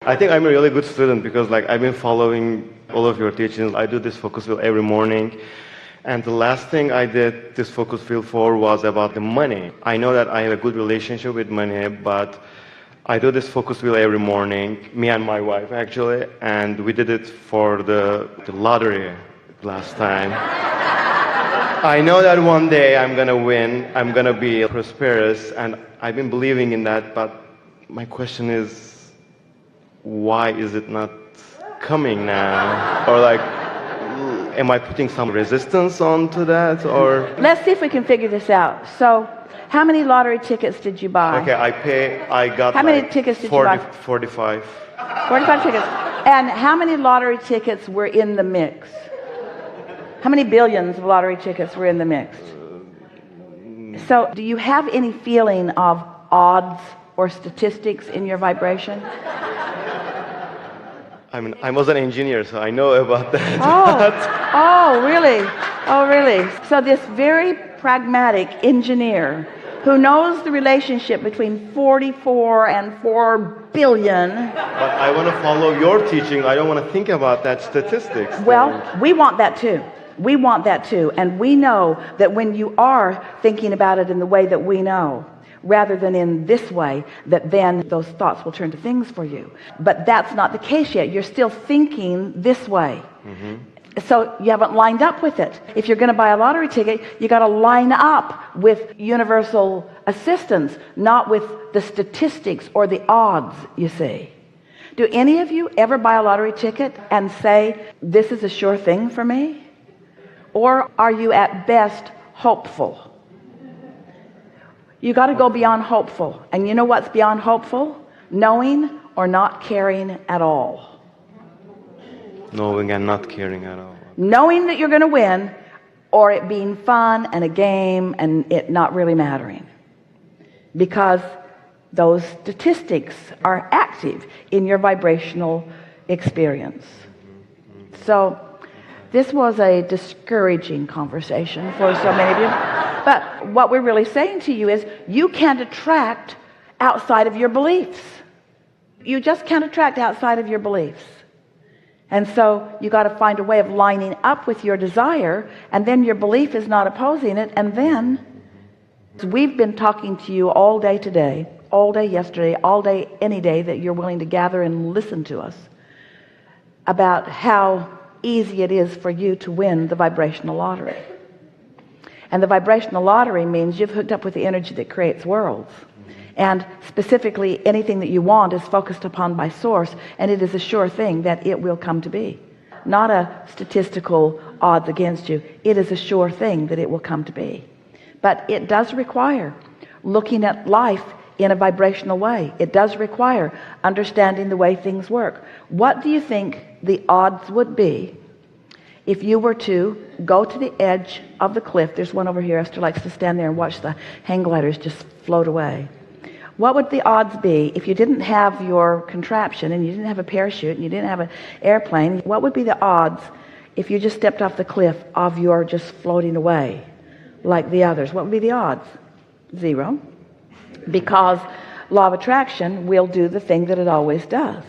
I think I'm a really good student because I've been following all of your teachings. I do this focus field every morning. And the last thing I did this focus field for was about the money. I know that I have a good relationship with money, but I do this focus field every morning, me and my wife actually, and we did it for the lottery last time. I know that one day I'm gonna win, I'm gonna be prosperous, and I've been believing in that, but my question is, why is it not coming now? Or am I putting some resistance onto that, or? Let's see if we can figure this out. So, how many lottery tickets did you buy? Okay, I got how many tickets did 40, you buy? 45. 45 tickets. And how many lottery tickets were in the mix? How many billions of lottery tickets were in the mix? So, do you have any feeling of odds or statistics in your vibration? I was an engineer, so I know about that. Oh, really? Oh, really? So this very pragmatic engineer who knows the relationship between 44 and 4 billion. But I want to follow your teaching. I don't want to think about that statistics. Well, we want that too. We want that too. And we know that when you are thinking about it in the way that we know, rather than in this way, that then those thoughts will turn to things for you. But that's not the case yet. You're still thinking this way. Mm-hmm. So you haven't lined up with it. If you're going to buy a lottery ticket, you got to line up with universal assistance, not with the statistics or the odds, you see. Do any of you ever buy a lottery ticket and say, this is a sure thing for me? Or are you at best hopeful? You got to go beyond hopeful. And you know what's beyond hopeful? Knowing or not caring at all. Knowing and not caring at all. Knowing that you're going to win, or it being fun and a game and it not really mattering. Because those statistics are active in your vibrational experience. So this was a discouraging conversation for so many of you. But what we're really saying to you is you can't attract outside of your beliefs. You just can't attract outside of your beliefs. And so you got to find a way of lining up with your desire, and then your belief is not opposing it. And then we've been talking to you all day today, all day yesterday, all day any day that you're willing to gather and listen to us about how easy it is for you to win the vibrational lottery. And the vibrational lottery means you've hooked up with the energy that creates worlds. And specifically, anything that you want is focused upon by source, and it is a sure thing that it will come to be. Not a statistical odds against you. It is a sure thing that it will come to be. But it does require looking at life in a vibrational way. It does require understanding the way things work. What do you think the odds would be if you were to go to the edge of the cliff? There's one over here. Esther likes to stand there and watch the hang gliders just float away. What would the odds be if you didn't have your contraption and you didn't have a parachute and you didn't have an airplane? What would be the odds if you just stepped off the cliff of your just floating away like the others? What would be the odds? 0. Because law of attraction will do the thing that it always does.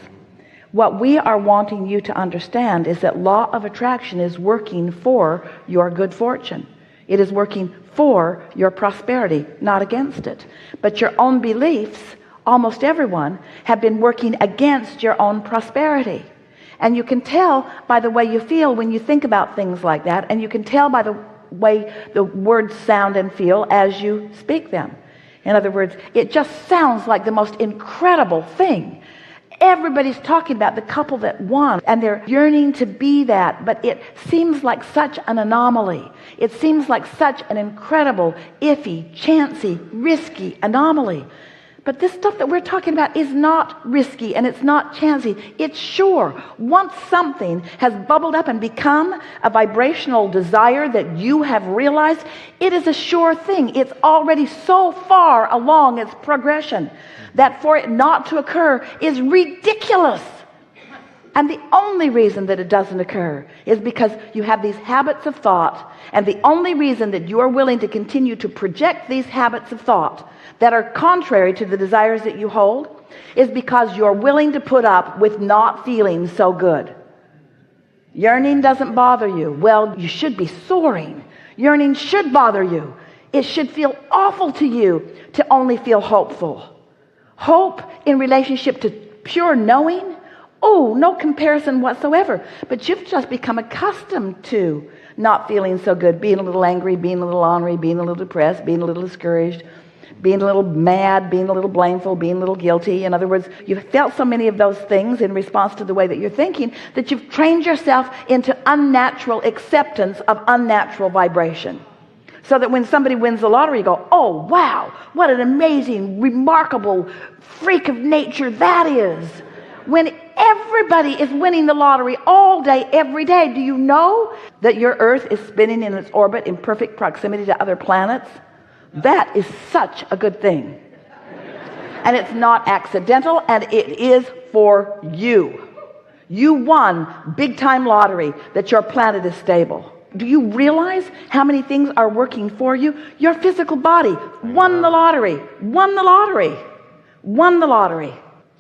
What we are wanting you to understand is that law of attraction is working for your good fortune. It is working for your prosperity, not against it. But your own beliefs, almost everyone, have been working against your own prosperity. And you can tell by the way you feel when you think about things like that, and you can tell by the way the words sound and feel as you speak them. In other words, it just sounds like the most incredible thing. Everybody's talking about the couple that won, and they're yearning to be that, but it seems like such an anomaly. It seems like such an incredible, iffy, chancy, risky anomaly. But this stuff that we're talking about is not risky and it's not chancy. It's sure. Once something has bubbled up and become a vibrational desire that you have realized, it is a sure thing. It's already so far along its progression that for it not to occur is ridiculous. And the only reason that it doesn't occur is because you have these habits of thought, and the only reason that you are willing to continue to project these habits of thought that are contrary to the desires that you hold is because you're willing to put up with not feeling so good. Yearning doesn't bother you. Well, you should be soaring. Yearning should bother you. It should feel awful to you to only feel hopeful. Hope in relationship to pure knowing, oh, no comparison whatsoever. But you've just become accustomed to not feeling so good, being a little angry, being a little ornery, being a little depressed, being a little discouraged, being a little mad, being a little blameful, being a little guilty. In other words, you've felt so many of those things in response to the way that you're thinking that you've trained yourself into unnatural acceptance of unnatural vibration. So that when somebody wins the lottery, you go, oh, wow, what an amazing, remarkable freak of nature that is. When everybody is winning the lottery all day, every day, do you know that your Earth is spinning in its orbit in perfect proximity to other planets? That is such a good thing. And it's not accidental, and it is for you. You won big time lottery that your planet is stable. Do you realize how many things are working for you? Your physical body won the lottery, won the lottery, won the lottery.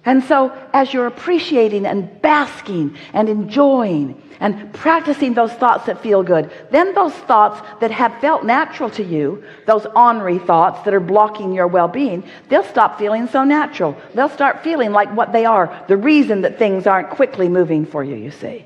And so as you're appreciating and basking and enjoying and practicing those thoughts that feel good, then those thoughts that have felt natural to you, those ornery thoughts that are blocking your well-being, they'll stop feeling so natural. They'll start feeling like what they are, the reason that things aren't quickly moving for you, you see.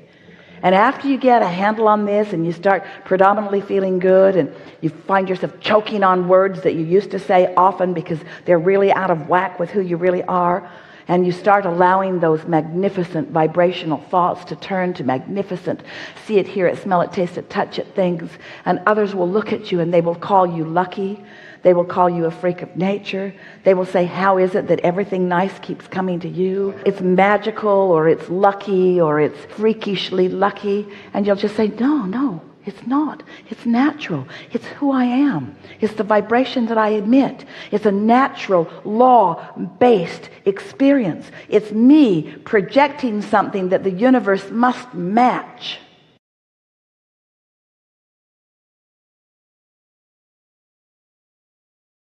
And after you get a handle on this and you start predominantly feeling good and you find yourself choking on words that you used to say often because they're really out of whack with who you really are, and you start allowing those magnificent vibrational thoughts to turn to magnificent see it, hear it, smell it, taste it, touch it things, and others will look at you and they will call you lucky. They will call you a freak of nature. They will say, how is it that everything nice keeps coming to you? It's magical, or it's lucky, or it's freakishly lucky. And you'll just say, no, it's not. It's natural. It's who I am. It's the vibration that I emit. It's a natural, law-based experience. It's me projecting something that the universe must match.